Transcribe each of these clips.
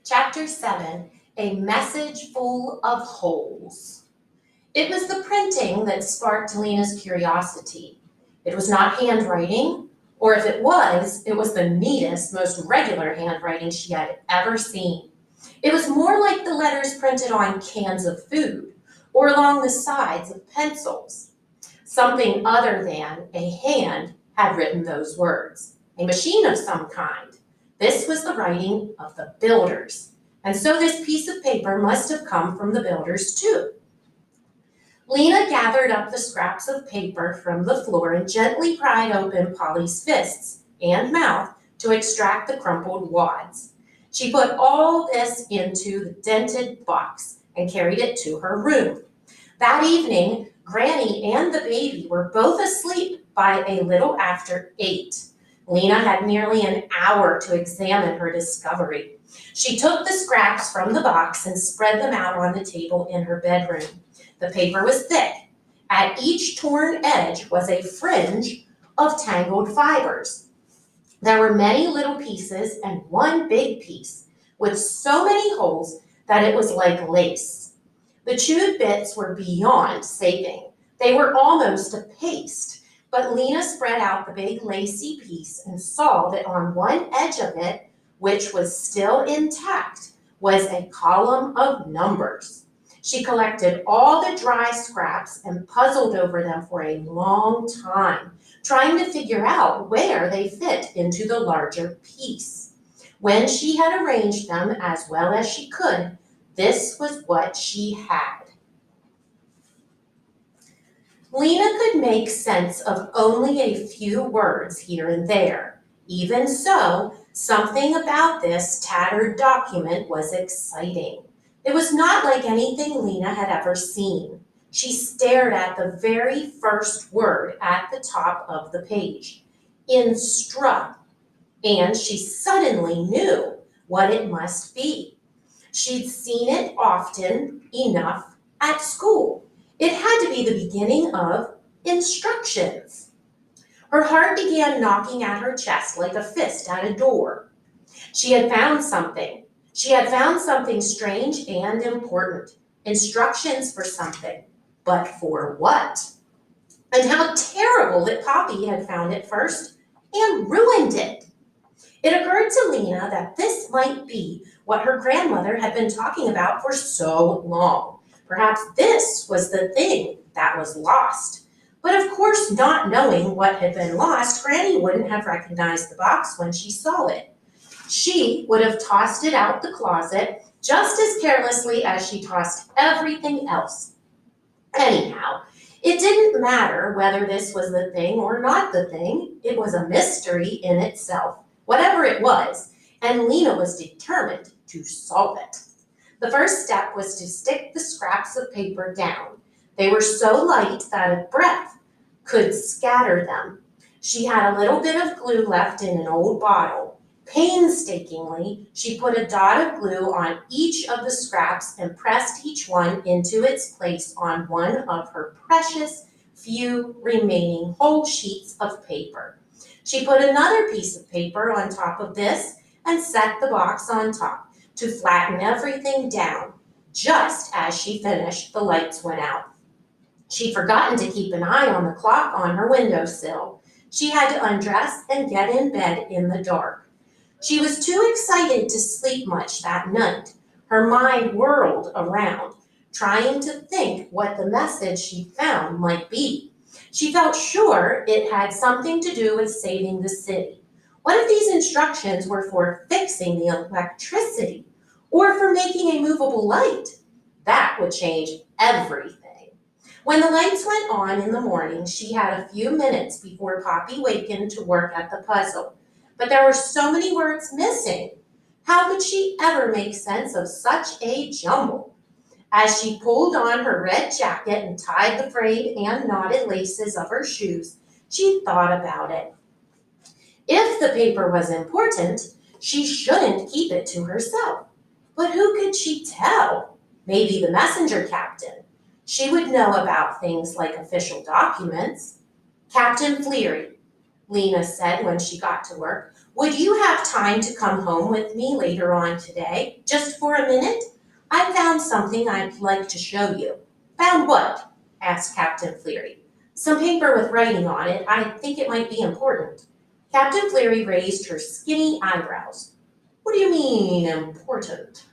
Chapter 7, A Message Full of Holes. It was the printing that sparked Lena's curiosity. It was not handwriting, or if it was the neatest, most regular handwriting she had ever seen. It was more like the letters printed on cans of food, or along the sides of pencils. Something other than a hand had written those words, a machine of some kind. This was the writing of the builders, and so this piece of paper must have come from the builders too. Lena gathered up the scraps of paper from the floor and gently pried open Polly's fists and mouth to extract the crumpled wads. She put all this into the dented box and carried it to her room. That evening, Granny and the baby were both asleep by a little after 8. Lena had nearly an hour to examine her discovery. She took the scraps from the box and spread them out on the table in her bedroom. The paper was thick. At each torn edge was a fringe of tangled fibers. There were many little pieces and one big piece, with so many holes that it was like lace. The chewed bits were beyond saving. They were almost a paste, but Lena spread out the big lacy piece and saw that on one edge of it, which was still intact, was a column of numbers. She collected all the dry scraps and puzzled over them for a long time, trying to figure out where they fit into the larger piece. When she had arranged them as well as she could, this was what she had. Lena could make sense of only a few words here and there. Even so, something about this tattered document was exciting. It was not like anything Lena had ever seen. She stared at the very first word at the top of the page, instruct, and she suddenly knew what it must be. She'd seen it often enough at school. It had to be the beginning of instructions. Her heart began knocking at her chest like a fist at a door. She had found something. She had found something strange and important. Instructions for something. But for what? And how terrible that Poppy had found it first and ruined it. It occurred to Lena that this might be what her grandmother had been talking about for so long. Perhaps this was the thing that was lost. But of course, not knowing what had been lost, Granny wouldn't have recognized the box when she saw it. She would have tossed it out the closet just as carelessly as she tossed everything else. Anyhow, it didn't matter whether this was the thing or not the thing. It was a mystery in itself, whatever it was, and Lena was determined to solve it. The first step was to stick the scraps of paper down. They were so light that a breath could scatter them. She had a little bit of glue left in an old bottle. Painstakingly, she put a dot of glue on each of the scraps and pressed each one into its place on one of her precious few remaining whole sheets of paper. She put another piece of paper on top of this and set the box on top to flatten everything down. Just as she finished, the lights went out. She'd forgotten to keep an eye on the clock on her windowsill. She had to undress and get in bed in the dark. She was too excited to sleep much that night. Her mind whirled around, trying to think what the message she'd found might be. She felt sure it had something to do with saving the city. What if these instructions were for fixing the electricity or for making a movable light? That would change everything. When the lights went on in the morning, she had a few minutes before Poppy wakened to work at the puzzle. But there were so many words missing. How could she ever make sense of such a jumble? As she pulled on her red jacket and tied the frayed and knotted laces of her shoes, she thought about it. If the paper was important, she shouldn't keep it to herself. But who could she tell? Maybe the messenger captain. She would know about things like official documents. Captain Fleary, Lena said when she got to work. Would you have time to come home with me later on today, just for a minute? I found something I'd like to show you." "Found what?" asked Captain Fleary. "Some paper with writing on it. I think it might be important." Captain Fleary raised her skinny eyebrows. "What do you mean, important?"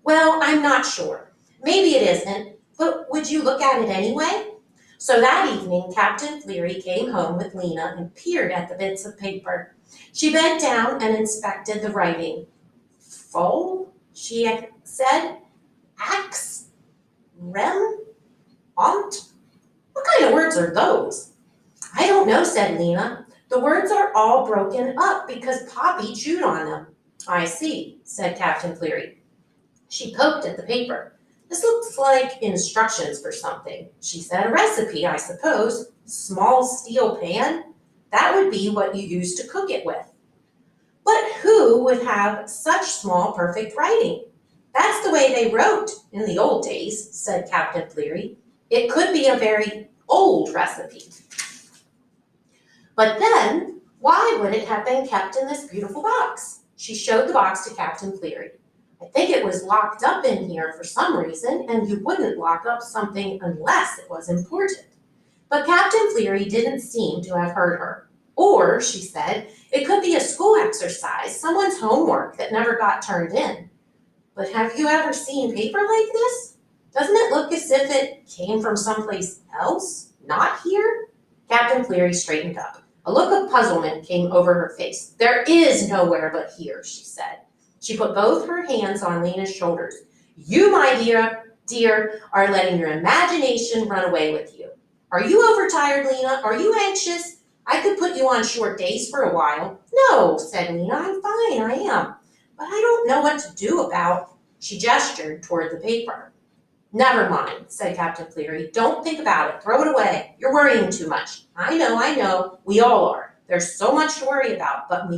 "Well, I'm not sure. Maybe it isn't, but would you look at it anyway?" So that evening, Captain Fleary came home with Lena and peered at the bits of paper. She bent down and inspected the writing. "Foal," she said. "Axe, rem, aunt. What kind of words are those?" "I don't know," said Lena. "The words are all broken up because Poppy chewed on them." "I see," said Captain Fleary. She poked at the paper. "This looks like instructions for something," she said. "A recipe, I suppose. Small steel pan? That would be what you use to cook it with." "But who would have such small, perfect writing?" "That's the way they wrote in the old days," said Captain Fleary. "It could be a very old recipe. But then, why would it have been kept in this beautiful box?" She showed the box to Captain Fleary. "I think it was locked up in here for some reason, and you wouldn't lock up something unless it was important." But Captain Fleary didn't seem to have heard her. "Or," she said, "it could be a school exercise, someone's homework that never got turned in." "But have you ever seen paper like this? Doesn't it look as if it came from someplace else? Not here?" Captain Fleary straightened up. A look of puzzlement came over her face. "There is nowhere but here," she said. She put both her hands on Lena's shoulders. "You, my dear, are letting your imagination run away with you. Are you overtired, Lena? Are you anxious? I could put you on short days for a while." "No," said Lena, "I'm fine, I am. But I don't know what to do about—" She gestured toward the paper. "Never mind," said Captain Fleary. "Don't think about it. Throw it away. You're worrying too much. I know. We all are. There's so much to worry about, but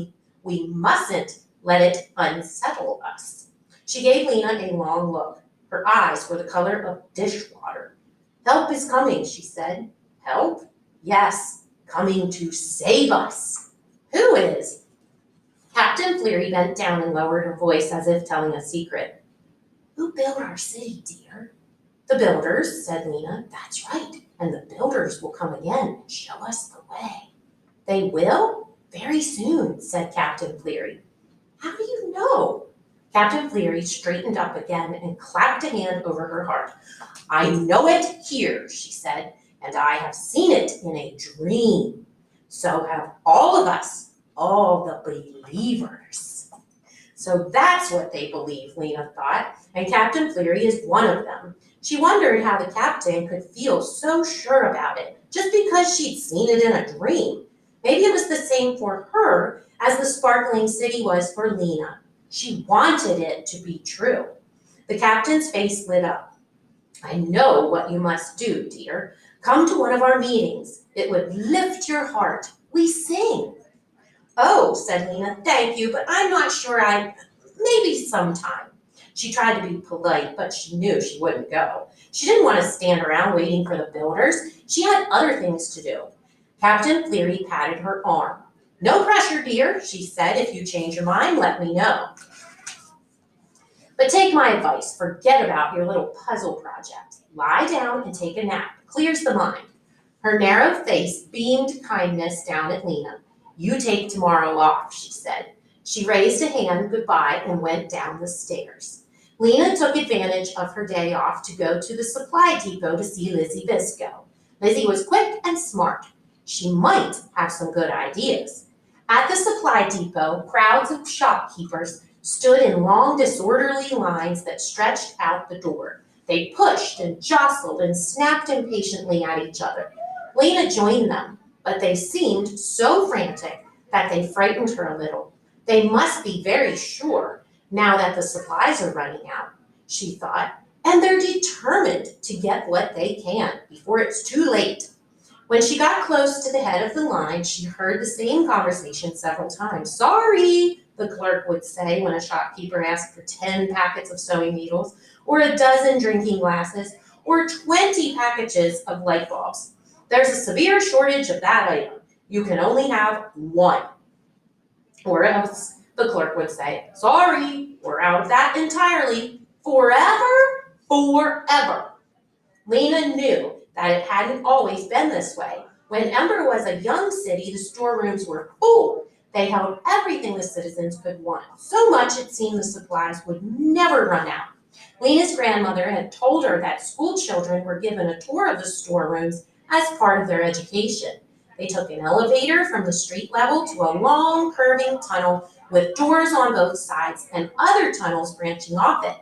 we mustn't let it unsettle us." She gave Lena a long look. Her eyes were the color of dishwater. "Help is coming," she said. "Help?" "Yes, coming to save us." "Who is?" Captain Fleary bent down and lowered her voice as if telling a secret. "Who built our city, dear?" "The builders," said Lena. "That's right, and the builders will come again and show us the way." "They will? Very soon," said Captain Fleary. "How do you know?" Captain Fleary straightened up again and clapped a hand over her heart. "I know it here," she said, "and I have seen it in a dream. So have all of us, all the believers." So that's what they believe, Lena thought, and Captain Fleary is one of them. She wondered how the captain could feel so sure about it, just because she'd seen it in a dream. Maybe it was the same for her as the sparkling city was for Lena. She wanted it to be true. The captain's face lit up. "I know what you must do, dear. Come to one of our meetings. It would lift your heart. We sing." "Oh," said Lena, "thank you, but I'm not sure maybe sometime." She tried to be polite, but she knew she wouldn't go. She didn't want to stand around waiting for the builders. She had other things to do. Captain Fleary patted her arm. "No pressure, dear," she said. "If you change your mind, let me know. But take my advice. Forget about your little puzzle project. Lie down and take a nap. Clears the mind." Her narrow face beamed kindness down at Lena. "You take tomorrow off," she said. She raised a hand goodbye and went down the stairs. Lena took advantage of her day off to go to the supply depot to see Lizzie Biscoe. Lizzie was quick and smart. She might have some good ideas. At the supply depot, crowds of shopkeepers stood in long, disorderly lines that stretched out the door. They pushed and jostled and snapped impatiently at each other. Lena joined them, but they seemed so frantic that they frightened her a little. They must be very sure now that the supplies are running out, she thought, and they're determined to get what they can before it's too late. When she got close to the head of the line, she heard the same conversation several times. "Sorry," the clerk would say when a shopkeeper asked for 10 packets of sewing needles, or a dozen drinking glasses, or 20 packages of light bulbs. "There's a severe shortage of that item. You can only have one." Or else the clerk would say, sorry, we're out of that entirely. Forever? Forever. Lena knew that it hadn't always been this way. When Ember was a young city, the storerooms were full. They held everything the citizens could want. So much it seemed the supplies would never run out. Lena's grandmother had told her that school children were given a tour of the storerooms as part of their education. They took an elevator from the street level to a long, curving tunnel with doors on both sides and other tunnels branching off it.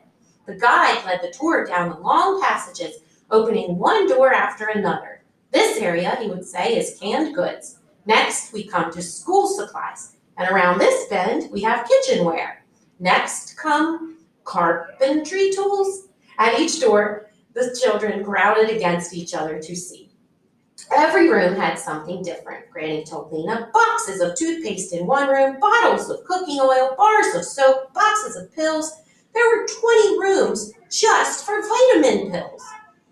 The guide led the tour down the long passages, opening one door after another. This area, he would say, is canned goods. Next, we come to school supplies. And around this bend, we have kitchenware. Next come carpentry tools. At each door, the children crowded against each other to see. Every room had something different. Granny told Lena, boxes of toothpaste in one room, bottles of cooking oil, bars of soap, boxes of pills. There were 20 rooms just for vitamin pills.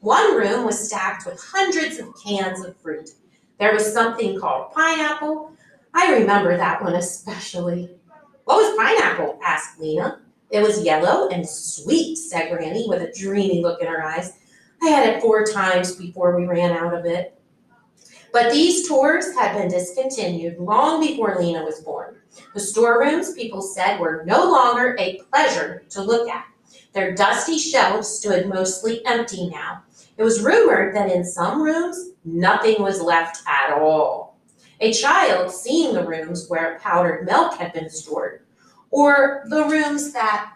One room was stacked with hundreds of cans of fruit. There was something called pineapple. I remember that one especially. What was pineapple? Asked Lena. It was yellow and sweet, said Granny with a dreamy look in her eyes. I had it 4 times before we ran out of it. But these tours had been discontinued long before Lena was born. The storerooms, people said, were no longer a pleasure to look at. Their dusty shelves stood mostly empty now. It was rumored that in some rooms, nothing was left at all. A child seeing the rooms where powdered milk had been stored, or the rooms that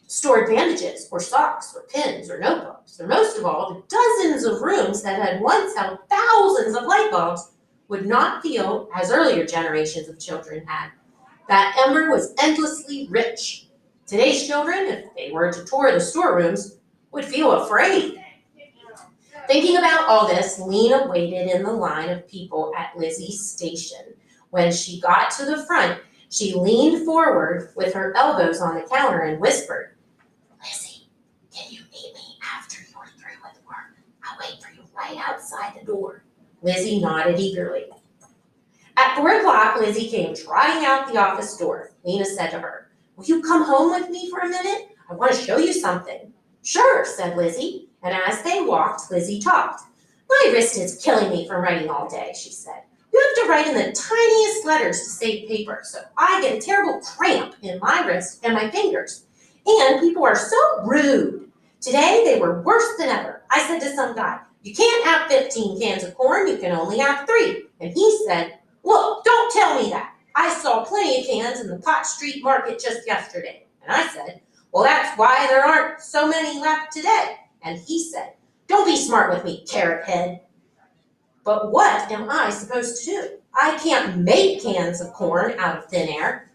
stored bandages or socks or pins or notebooks, or most of all, the dozens of rooms that had once held thousands of light bulbs, would not feel, as earlier generations of children had, that Ember was endlessly rich. Today's children, if they were to tour the storerooms, would feel afraid. Thinking about all this, Lena waited in the line of people at Lizzie's station. When she got to the front, she leaned forward with her elbows on the counter and whispered, Lizzie, can you meet me after you're through with work? I'll wait for you right outside the door. Lizzie nodded eagerly. At 4 o'clock, Lizzie came trotting out the office door. Lena said to her, will you come home with me for a minute? I want to show you something. Sure, said Lizzie, and as they walked, Lizzie talked. My wrist is killing me from writing all day, she said. You have to write in the tiniest letters to save paper, so I get a terrible cramp in my wrist and my fingers. And people are so rude. Today, they were worse than ever. I said to some guy, you can't have 15 cans of corn, you can only have 3. And he said, look, don't tell me that. I saw plenty of cans in the Pot Street Market just yesterday. And I said, well, that's why there aren't so many left today. And he said, don't be smart with me, carrot head. But what am I supposed to do? I can't make cans of corn out of thin air.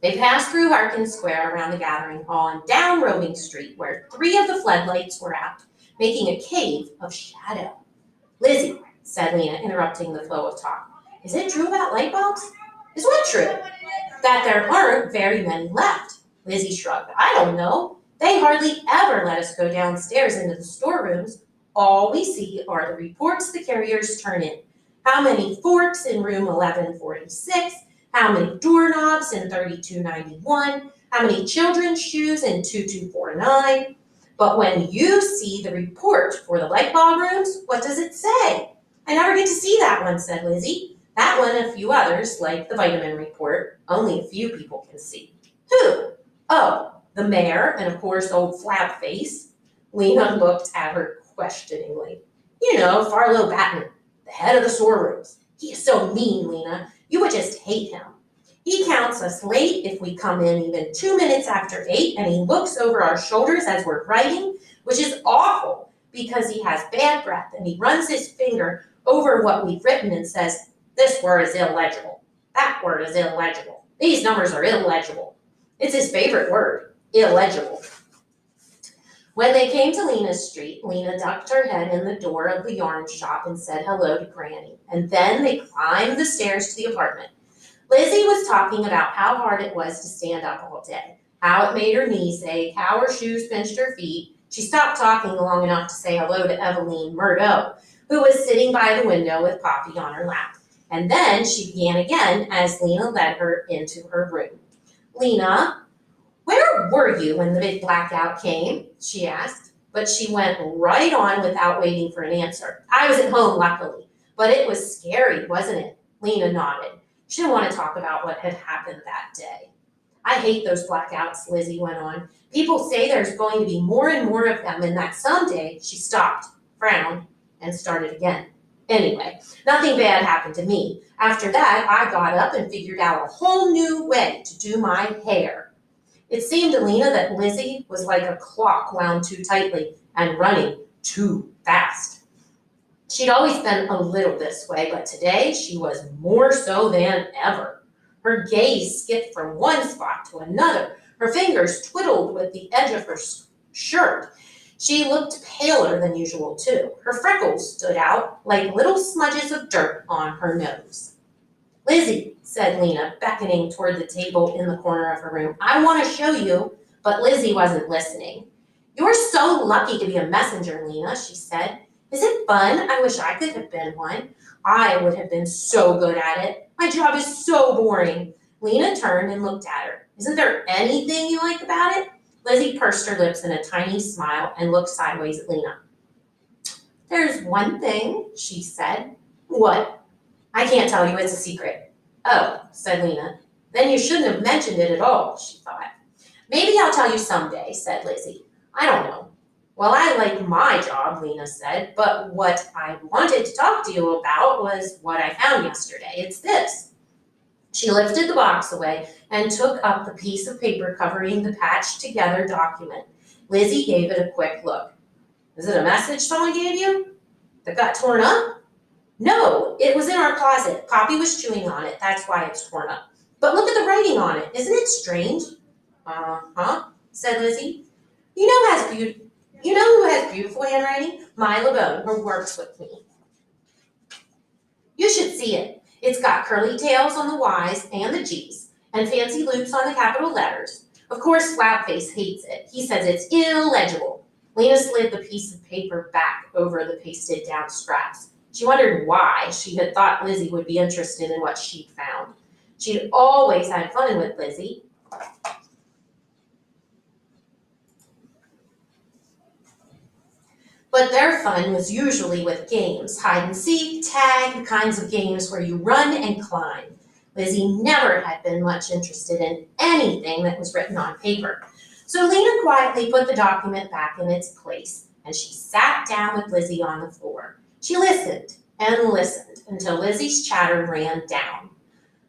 They passed through Harkin Square around the gathering hall and down Roving Street, where 3 of the floodlights were out, making a cave of shadow. Lizzie, said Lena, interrupting the flow of talk, is it true about light bulbs? Is what true? That there aren't very many left. Lizzie shrugged. I don't know. They hardly ever let us go downstairs into the storerooms. All we see are the reports the carriers turn in. How many forks in room 1146? How many doorknobs in 3291? How many children's shoes in 2249? But when you see the report for the light bulb rooms, what does it say? I never get to see that one, said Lizzie. That one and a few others, like the vitamin report, only a few people can see. Who? Oh, the mayor and, of course, old Flabface. Lena looked at her questioningly. You know, Farlow Batten, the head of the storerooms. He is so mean, Lena. You would just hate him. He counts us late if we come in even 2 minutes after 8, and he looks over our shoulders as we're writing, which is awful because he has bad breath, and he runs his finger over what we've written and says, this word is illegible. That word is illegible. These numbers are illegible. It's his favorite word, illegible. When they came to Lena's street, Lena ducked her head in the door of the yarn shop and said hello to Granny, and then they climbed the stairs to the apartment. Lizzie was talking about how hard it was to stand up all day, how it made her knees ache, how her shoes pinched her feet. She stopped talking long enough to say hello to Eveline Murdo, who was sitting by the window with Poppy on her lap. And then she began again as Lena led her into her room. "Lena, where were you when the big blackout came?" she asked. But she went right on without waiting for an answer. "I was at home, luckily. But it was scary, wasn't it?" Lena nodded. She didn't want to talk about what had happened that day. "I hate those blackouts," Lizzie went on. "People say there's going to be more and more of them, and that someday," she stopped, frowned, and started again. "Anyway, nothing bad happened to me. After that, I got up and figured out a whole new way to do my hair." It seemed to Lena that Lizzie was like a clock wound too tightly and running too fast. She'd always been a little this way, but today she was more so than ever. Her gaze skipped from one spot to another. Her fingers twiddled with the edge of her shirt. She looked paler than usual, too. Her freckles stood out like little smudges of dirt on her nose. "Lizzie," said Lena, beckoning toward the table in the corner of her room, "I want to show you." But Lizzie wasn't listening. "You're so lucky to be a messenger, Lena," she said. "Is it fun? I wish I could have been one. I would have been so good at it. My job is so boring." Lena turned and looked at her. "Isn't there anything you like about it?" Lizzie pursed her lips in a tiny smile and looked sideways at Lena. "There's one thing," she said. "What?" "I can't tell you, it's a secret." "Oh," said Lena. "Then you shouldn't have mentioned it at all," she thought. "Maybe I'll tell you someday," said Lizzie. "I don't know." "Well, I like my job," Lena said, "but what I wanted to talk to you about was what I found yesterday. It's this." She lifted the box away and took up the piece of paper covering the patched together document. Lizzie gave it a quick look. "Is it a message someone gave you that got torn up?" "No, it was in our closet. Poppy was chewing on it. That's why it's torn up. But look at the writing on it. Isn't it strange?" "Uh-huh," said Lizzie. You know who has beautiful handwriting? My LeBone, who works with me. You should see it. It's got curly tails on the Y's and the G's, and fancy loops on the capital letters. Of course, Flapface hates it. He says it's illegible." Lena slid the piece of paper back over the pasted down scraps. She wondered why she had thought Lizzie would be interested in what she'd found. She'd always had fun with Lizzie. But their fun was usually with games, hide and seek, tag, the kinds of games where you run and climb. Lizzie never had been much interested in anything that was written on paper. So Lena quietly put the document back in its place, and she sat down with Lizzie on the floor. She listened and listened until Lizzie's chatter ran down.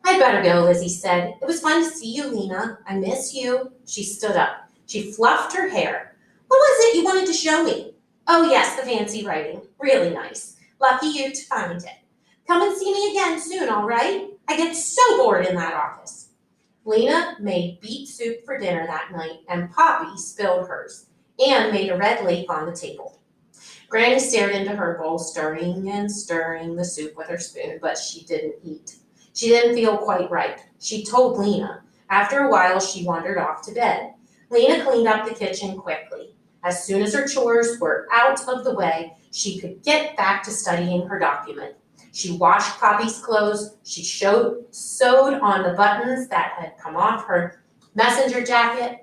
"I'd better go," Lizzie said. "It was fun to see you, Lena. I miss you." She stood up. She fluffed her hair. "What was it you wanted to show me?" "Oh, yes, the fancy writing. Really nice. Lucky you to find it. Come and see me again soon, all right? I get so bored in that office." Lena made beet soup for dinner that night, and Poppy spilled hers and made a red lake on the table. Granny stared into her bowl, stirring and stirring the soup with her spoon, but she didn't eat. She didn't feel quite right. She told Lena. After a while, she wandered off to bed. Lena cleaned up the kitchen quickly. As soon as her chores were out of the way, she could get back to studying her document. She washed Poppy's clothes. She sewed on the buttons that had come off her messenger jacket.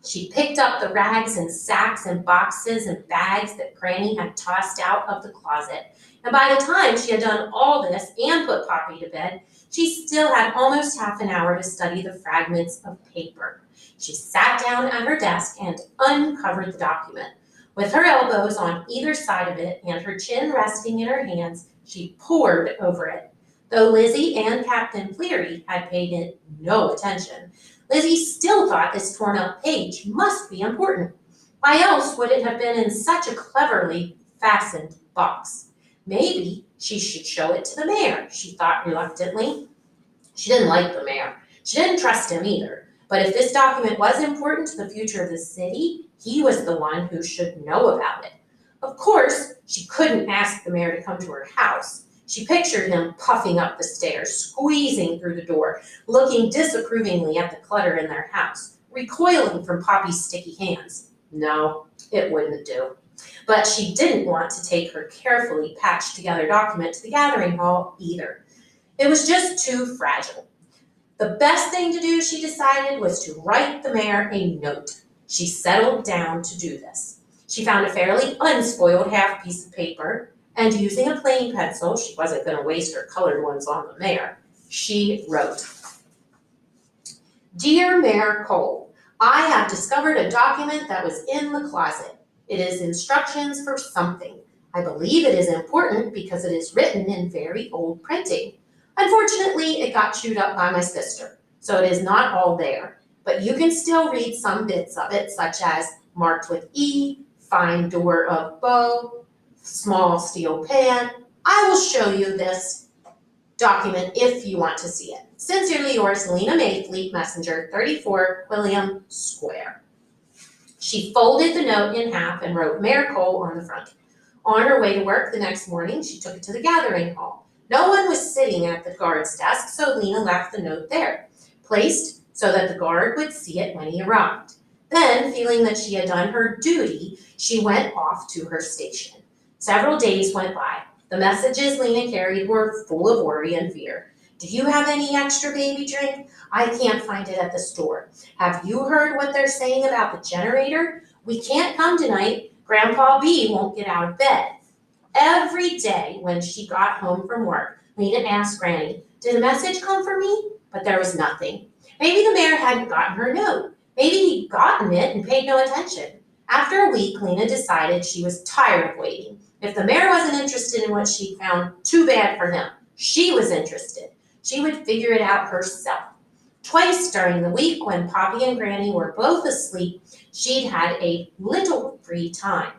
She picked up the rags and sacks and boxes and bags that Granny had tossed out of the closet. And by the time she had done all this and put Poppy to bed, she still had almost half an hour to study the fragments of paper. She sat down at her desk and uncovered the document. With her elbows on either side of it and her chin resting in her hands, she pored over it. Though Lizzie and Captain Cleary had paid it no attention, Lizzie still thought this torn up page must be important. Why else would it have been in such a cleverly fastened box? Maybe she should show it to the mayor, she thought reluctantly. She didn't like the mayor. She didn't trust him either. But if this document was important to the future of the city, he was the one who should know about it. Of course, she couldn't ask the mayor to come to her house. She pictured him puffing up the stairs, squeezing through the door, looking disapprovingly at the clutter in their house, recoiling from Poppy's sticky hands. No, it wouldn't do. But she didn't want to take her carefully patched together document to the gathering hall either. It was just too fragile. The best thing to do, she decided, was to write the mayor a note. She settled down to do this. She found a fairly unspoiled half piece of paper, and using a plain pencil, she wasn't going to waste her colored ones on the mayor, she wrote, "Dear Mayor Cole, I have discovered a document that was in the closet. It is instructions for something. I believe it is important because it is written in very old printing. Unfortunately, it got chewed up by my sister, so it is not all there. But you can still read some bits of it, such as marked with E, fine door of bow, small steel pan. I will show you this document if you want to see it. Sincerely yours, Lena May, Fleet Messenger, 34 William Square." She folded the note in half and wrote Mayor Cole on the front. On her way to work the next morning, she took it to the gathering hall. No one was sitting at the guard's desk, so Lena left the note there, placed so that the guard would see it when he arrived. Then, feeling that she had done her duty, she went off to her station. Several days went by. The messages Lena carried were full of worry and fear. "Do you have any extra baby drink? I can't find it at the store. Have you heard what they're saying about the generator? We can't come tonight. Grandpa B won't get out of bed." Every day when she got home from work, Lena asked Granny, "Did a message come for me?" But there was nothing. Maybe the mayor hadn't gotten her note. Maybe he'd gotten it and paid no attention. After a week, Lena decided she was tired of waiting. If the mayor wasn't interested in what she found, too bad for him. She was interested. She would figure it out herself. Twice during the week, when Poppy and Granny were both asleep, she'd had a little free time.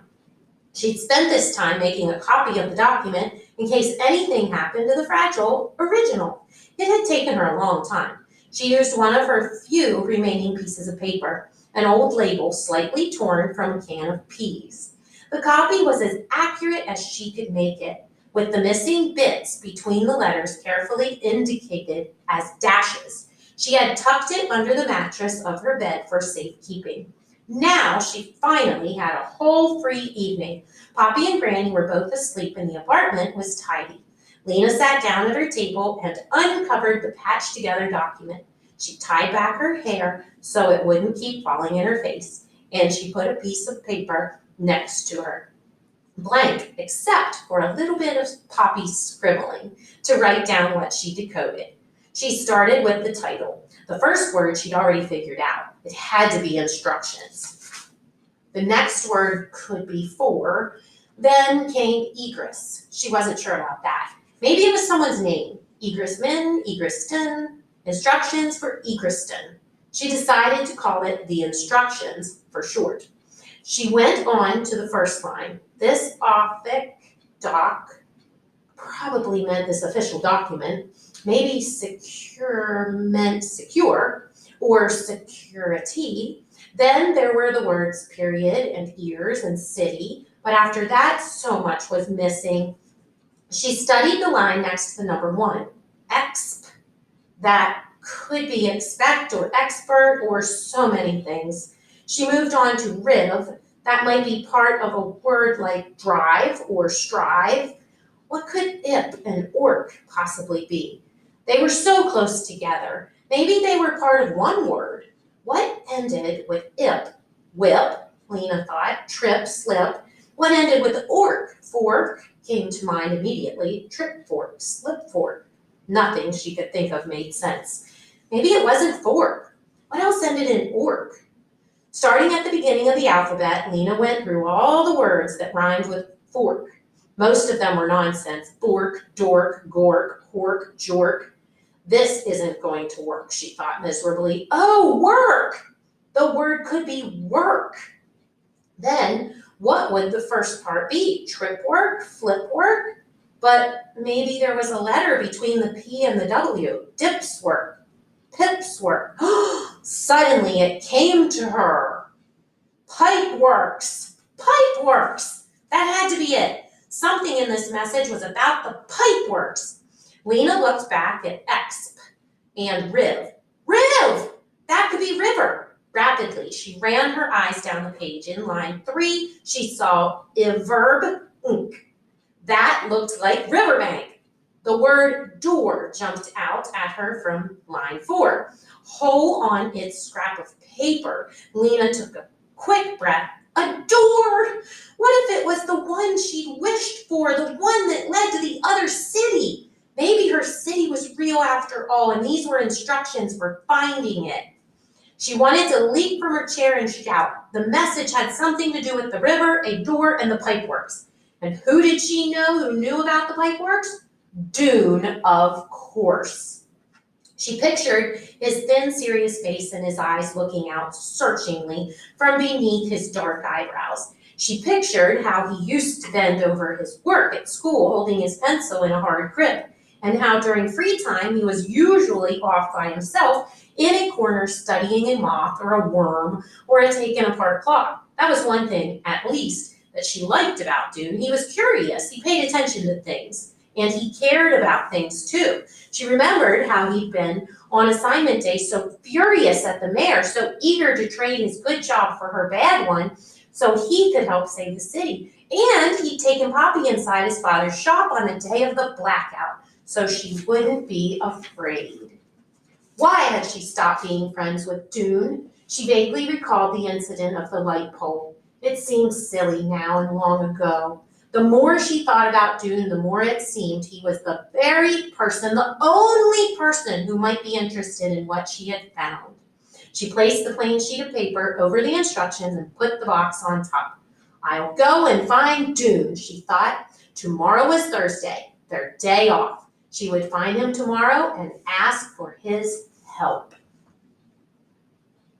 She'd spent this time making a copy of the document in case anything happened to the fragile original. It had taken her a long time. She used one of her few remaining pieces of paper, an old label slightly torn from a can of peas. The copy was as accurate as she could make it, with the missing bits between the letters carefully indicated as dashes. She had tucked it under the mattress of her bed for safekeeping. Now she finally had a whole free evening. Poppy and Granny were both asleep and the apartment was tidy. Lena sat down at her table and uncovered the patched together document. She tied back her hair so it wouldn't keep falling in her face, and she put a piece of paper next to her, blank except for a little bit of Poppy's scribbling to write down what she decoded. She started with the title. The first word she'd already figured out. It had to be instructions. The next word could be for. Then came egress. She wasn't sure about that. Maybe it was someone's name. Egressman, Egreston, instructions for Egreston. She decided to call it the instructions for short. She went on to the first line. This offic doc probably meant this official document. Maybe secure meant secure or security. Then there were the words period and ears and city, but after that so much was missing. She studied the line next to the number 1, exp. That could be expect or expert or so many things. She moved on to riv. That might be part of a word like drive or strive. What could ip and orc possibly be? They were so close together. Maybe they were part of one word. What ended with ip? Whip, Lena thought, trip, slip. What ended with orc? Fork came to mind immediately. Trip fork, slip fork. Nothing she could think of made sense. Maybe it wasn't fork. What else ended in orc? Starting at the beginning of the alphabet, Lena went through all the words that rhymed with fork. Most of them were nonsense. Bork, dork, gork, hork, jork. This isn't going to work, she thought miserably. Oh, work! The word could be work. Then, what would the first part be? Trip work? Flip work? But maybe there was a letter between the P and the W. Dips work. Pips work. Suddenly it came to her. Pipe works. Pipe works. That had to be it. Something in this message was about the pipe works. Lena looked back at exp and riv. Riv! That could be river. Rapidly, she ran her eyes down the page. In line 3, she saw verb ink. That looked like riverbank. The word door jumped out at her from line 4. Hole on its scrap of paper. Lena took a quick breath. A door! What if it was the one she'd wished for, the one that led to the other city? Maybe her city was real after all, and these were instructions for finding it. She wanted to leap from her chair and shout. The message had something to do with the river, a door, and the pipeworks. And who did she know who knew about the pipeworks? Dune, of course. She pictured his thin, serious face and his eyes looking out searchingly from beneath his dark eyebrows. She pictured how he used to bend over his work at school, holding his pencil in a hard grip, and how during free time he was usually off by himself in a corner studying a moth or a worm or a taken apart clock. That was one thing, at least, that she liked about Dune. He was curious, he paid attention to things, and he cared about things too. She remembered how he'd been on assignment day so furious at the mayor, so eager to trade his good job for her bad one so he could help save the city. And he'd taken Poppy inside his father's shop on the day of the blackout so she wouldn't be afraid. Why had she stopped being friends with Dune? She vaguely recalled the incident of the light pole. It seemed silly now and long ago. The more she thought about Dune, the more it seemed he was the very person, the only person who might be interested in what she had found. She placed the plain sheet of paper over the instructions and put the box on top. I'll go and find Dune, she thought. Tomorrow was Thursday, their day off. She would find him tomorrow and ask for his help.